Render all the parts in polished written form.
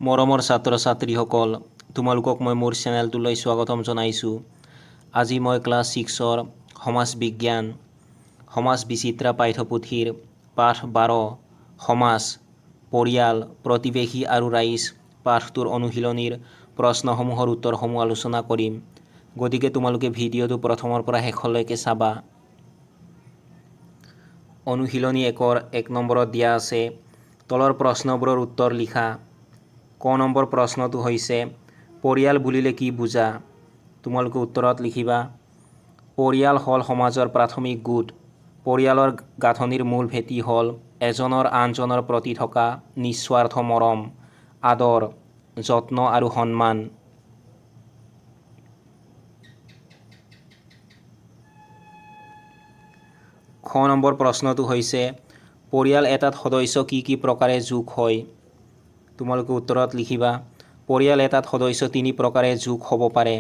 মৰমৰ ছাত্ৰ ছাত্ৰীসকল, তোমালোকক মই মোৰ চেনেলটোলৈ স্বাগতম জনাইছোঁ। আজি মই ক্লাছ 6ৰ সমাজ বিজ্ঞান সমাজ বিচিত্ৰা পাঠ্যপুথিৰ পাঠ 12 সমাজ, পৰিয়াল, প্ৰতিৱেশী আৰু ৰাইজ পাঠটোৰ অনুশীলনীৰ প্ৰশ্নসমূহৰ উত্তৰসমূহ আলোচনা কৰিম। গতিকে তোমালোকে ভিডিঅ'টো প্ৰথমৰ পৰা শেষলৈকে চাবা। অনুশীলনী 1ৰ 1 নম্বৰত দিয়া আছে, তলৰ প্ৰশ্নবোৰৰ উত্তৰ লিখা। ক নম্বৰ প্ৰশ্নটো হৈছে, পৰিয়াল বুলিলে কি বুজা? তোমালোকে উত্তৰত লিখিবা, পৰিয়াল হ'ল সমাজৰ প্ৰাথমিক গোট। পৰিয়ালৰ গাঁথনিৰ মূল ভেটি হ'ল এজনৰ আনজনৰ প্ৰতি থকা নিস্বাৰ্থ মৰম, আদৰ, যত্ন আৰু সন্মান। খ নম্বৰ প্ৰশ্নটো হৈছে, পৰিয়াল এটাত সদস্য কি কি প্ৰকাৰে যোগ হয়? তোমালোকে উত্তৰত লিখিবা, পৰিয়াল এটাত সদস্য 3 প্ৰকাৰে যোগ হ'ব পাৰে: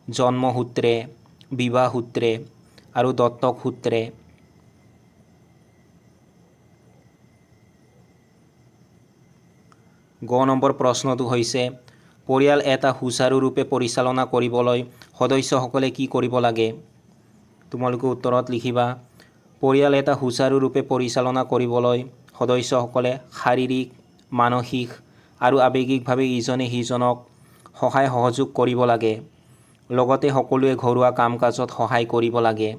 জন্মসূত্ৰে, বিবাহ সূত্ৰে আৰু দত্তক সূত্ৰে। গ নম্বৰ প্ৰশ্নটো হৈছে, পৰিয়াল এটা সুচাৰুৰূপে পৰিচালনা কৰিবলৈ সদস্যসকলে কি কৰিব লাগে? তোমালোকে উত্তৰত লিখিবা, পৰিয়াল এটা সুচাৰুৰূপে পৰিচালনা কৰিবলৈ সদস্যসকলে শাৰীৰিক, মানসিক আৰু আৱেগিকভাৱে ইজনে সিজনক সহায় সহযোগ কৰিব লাগে। লগতে সকলোৱে ঘৰুৱা কাম-কাজত সহায় কৰিব লাগে।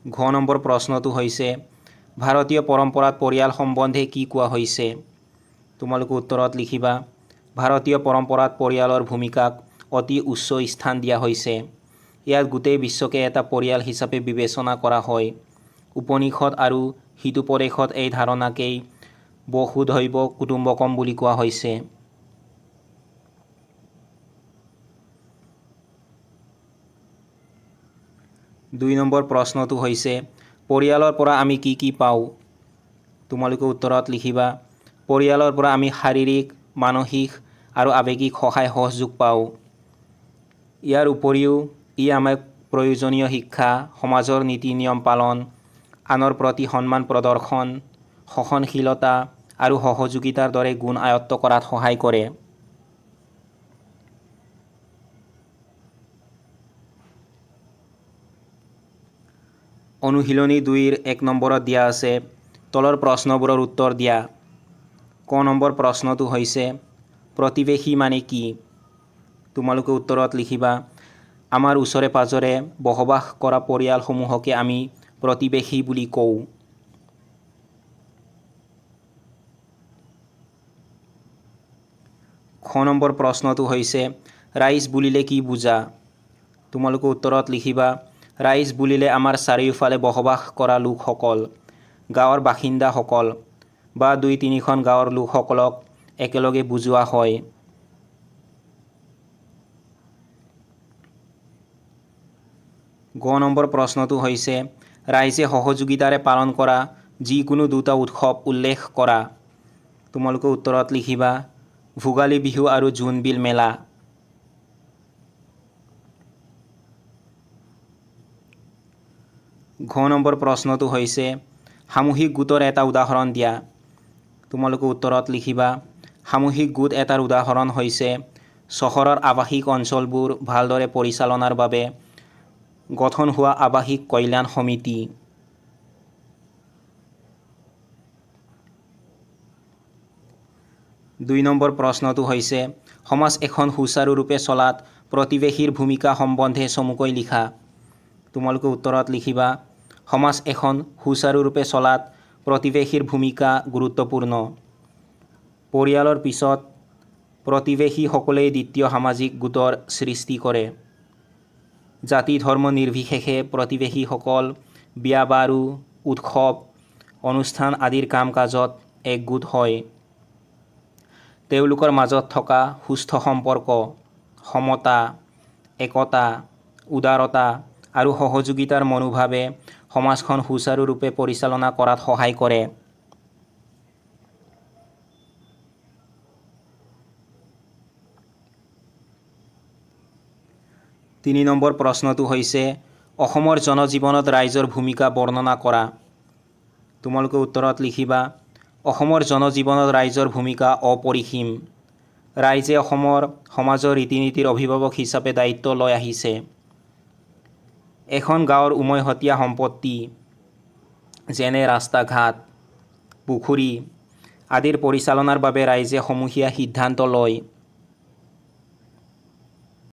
ঘ নম্বৰ প্ৰশ্নটো হৈছে, ভাৰতীয় পৰম্পৰাত পৰিয়াল সম্বন্ধে কি কোৱা হৈছে? তোমালোকে উত্তৰত লিখিবা, ভাৰতীয় পৰম্পৰাত পৰিয়ালৰ ভূমিকাক অতি উচ্চ স্থান দিয়া হৈছে। ইয়াত গোটেই বিশ্বকে এটা পৰিয়াল হিচাপে বিবেচনা কৰা হয়। উপনিষদ আৰু হিতোপদেশত এই ধাৰণাকেই বসুধৈৱ কুটুম্বকম বুলি কোৱা হৈছে। দুই নম্বৰ প্ৰশ্নটো হৈছে, পৰিয়ালৰ পৰা আমি কি কি পাওঁ? তোমালোকে উত্তৰত লিখিবা, পৰিয়ালৰ পৰা আমি শাৰীৰিক, মানসিক আৰু আৱেগিক সহায় সহযোগ পাওঁ। ইয়াৰ উপৰিও ই আমাক প্ৰয়োজনীয় শিক্ষা, সমাজৰ নীতি নিয়ম পালন, আনৰ প্ৰতি সন্মান প্ৰদৰ্শন, সহনশীলতা আৰু সহযোগিতাৰ দৰে গুণ আয়ত্ত কৰাত সহায় কৰে। অনুশীলনী 2ৰ 1 নম্বৰত দিয়া আছে, তলৰ প্ৰশ্নবোৰৰ উত্তৰ দিয়া। ক নম্বৰ প্ৰশ্নটো হৈছে, প্ৰতিৱেশী মানে কি? তোমালোকে উত্তৰত লিখিবা, আমাৰ ওচৰে পাজৰে বসবাস কৰা পৰিয়ালসমূহকে আমি প্ৰতিৱেশী বুলি কওঁ। খ নম্বৰ প্ৰশ্নটো হৈছে, ৰাইজ বুলিলে কি বুজা? তোমালোকে উত্তৰত লিখিবা, ৰাইজ বুলিলে আমাৰ চাৰিওফালে বসবাস কৰা লোকসকল, গাঁৱৰ বাসিন্দাসকল বা 2-3খন গাঁৱৰ লোকসকলক একেলগে বুজোৱা হয়। গ নম্বৰ প্ৰশ্নটো হৈছে, ৰাইজে সহযোগিতাৰে পালন কৰা যিকোনো 2টা উৎসৱ উল্লেখ কৰা। তোমালোকে উত্তৰত লিখিবা, ভোগালী বিহু আৰু জোনবিল মেলা। ঘ নম্বৰ প্ৰশ্নটো হৈছে, সামূহিক গোটৰ এটা উদাহৰণ দিয়া। তোমালোকে উত্তৰত লিখিবা, সামূহিক গোট এটাৰ উদাহৰণ হৈছে চহৰৰ আৱাসিক অঞ্চলবোৰ ভালদৰে পৰিচালনাৰ বাবে গঠন হোৱা আৱাসিক কল্যাণ সমিতি। দুই নম্বৰ প্ৰশ্নটো হৈছে, সমাজ এখন সুচাৰুৰূপে চলাত প্ৰতিৱেশীৰ ভূমিকা সম্বন্ধে চমুকৈ লিখা। তোমালোকে উত্তৰত লিখিবা, সমাজ এখন সুচাৰুৰূপে চলাত প্ৰতিৱেশীৰ ভূমিকা গুৰুত্বপূৰ্ণ। পৰিয়ালৰ পিছত প্ৰতিৱেশীসকলেই দ্বিতীয় সামাজিক গোটৰ সৃষ্টি কৰে। জাতি ধৰ্ম নিৰ্বিশেষে প্ৰতিৱেশীসকল বিয়া-বাৰু, উৎসৱ, অনুষ্ঠান আদিৰ কাম-কাজত একগোট হয়। তেওঁলোকৰ মাজত থকা সুস্থ সম্পৰ্ক, সমতা, একতা, উদাৰতা আৰু সহযোগিতাৰ মনোভাৱে সমাজখন সুচাৰুৰূপে পৰিচালনা কৰাত সহায় কৰে। 3 নম্বৰ প্ৰশ্নটো হৈছে, অসমৰ জনজীৱনত ৰাইজৰ ভূমিকা বৰ্ণনা কৰা। তোমালোকে উত্তৰত লিখিবা অসমৰ জনজীৱনত ৰাইজৰ ভূমিকা অপৰিসীম। ৰাইজে অসমৰ সমাজৰ ৰীতি নীতিৰ অভিভাৱক হিচাপে দায়িত্ব লৈ আহিছে। এখন গাঁৱৰ উমৈহতীয়া সম্পত্তি যেনে ৰাস্তা ঘাট পুখুৰী আদিৰ পৰিচালনাৰ বাবে ৰাইজে সমূহীয়া সিদ্ধান্ত লয়।